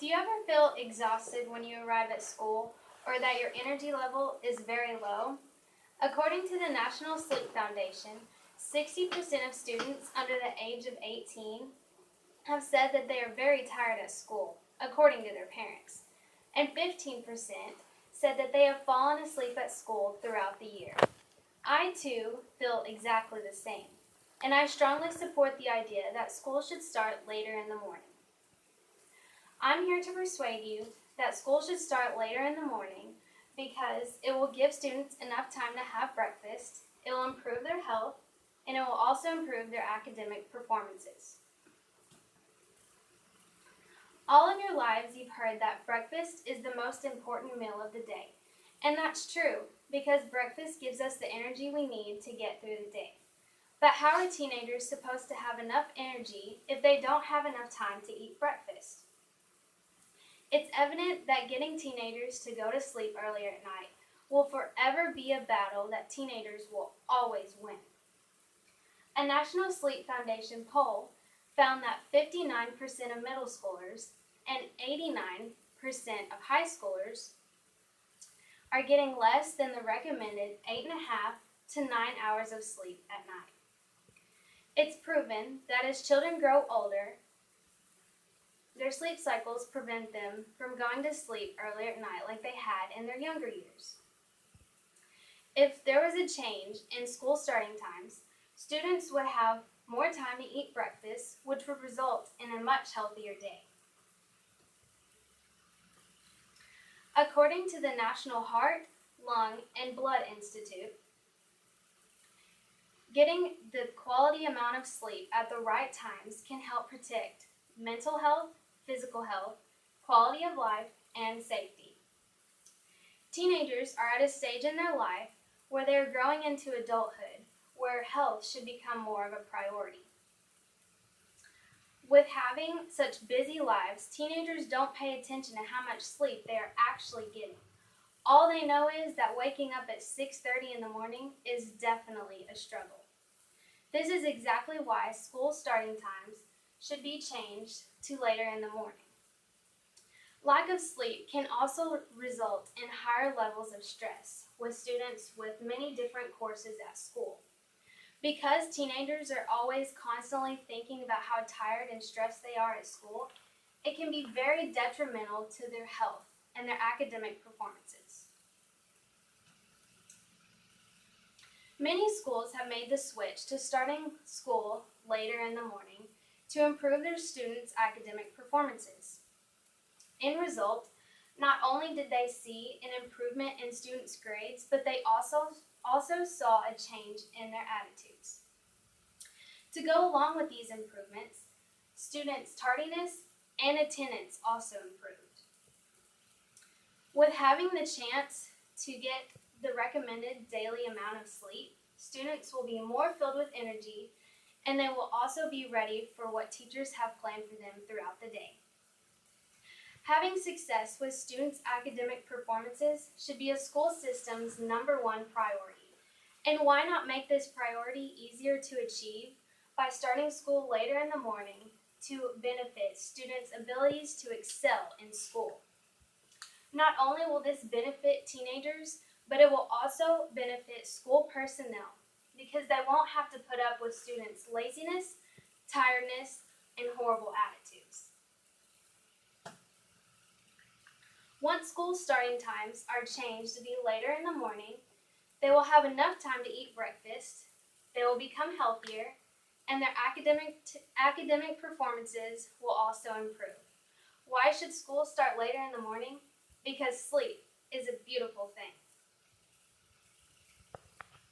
Do you ever feel exhausted when you arrive at school or that your energy level is very low? According to the National Sleep Foundation, 60% of students under the age of 18 have said that they are very tired at school, according to their parents, and 15% said that they have fallen asleep at school throughout the year. I, too, feel exactly the same, and I strongly support the idea that school should start later in the morning. I'm here to persuade you that school should start later in the morning because it will give students enough time to have breakfast, it will improve their health, and it will also improve their academic performances. All of your lives you've heard that breakfast is the most important meal of the day. And that's true, because breakfast gives us the energy we need to get through the day. But how are teenagers supposed to have enough energy if they don't have enough time to eat breakfast? It's evident that getting teenagers to go to sleep earlier at night will forever be a battle that teenagers will always win. A National Sleep Foundation poll found that 59% of middle schoolers and 89% of high schoolers are getting less than the recommended 8.5 to 9 hours of sleep at night. It's proven that as children grow older, their sleep cycles prevent them from going to sleep earlier at night like they had in their younger years. If there was a change in school starting times, students would have more time to eat breakfast, which would result in a much healthier day. According to the National Heart, Lung, and Blood Institute, getting the quality amount of sleep at the right times can help protect mental health, physical health, quality of life, and safety. Teenagers are at a stage in their life where they are growing into adulthood, where health should become more of a priority. With having such busy lives, teenagers don't pay attention to how much sleep they are actually getting. All they know is that waking up at 6:30 in the morning is definitely a struggle. This is exactly why school starting times should be changed to later in the morning. Lack of sleep can also result in higher levels of stress with students with many different courses at school. Because teenagers are always constantly thinking about how tired and stressed they are at school, it can be very detrimental to their health and their academic performances. Many schools have made the switch to starting school later in the morning to improve their students' academic performances. In result, not only did they see an improvement in students' grades, but they also saw a change in their attitudes. To go along with these improvements, students' tardiness and attendance also improved. With having the chance to get the recommended daily amount of sleep, students will be more filled with energy, and they will also be ready for what teachers have planned for them throughout the day. Having success with students' academic performances should be a school system's #1 priority. And why not make this priority easier to achieve by starting school later in the morning to benefit students' abilities to excel in school? Not only will this benefit teenagers, but it will also benefit school personnel because they won't have to put up with students' laziness, tiredness, and horrible attitudes. Once school starting times are changed to be later in the morning, they will have enough time to eat breakfast, they will become healthier, and their academic performances will also improve. Why should school start later in the morning? Because sleep is a beautiful thing.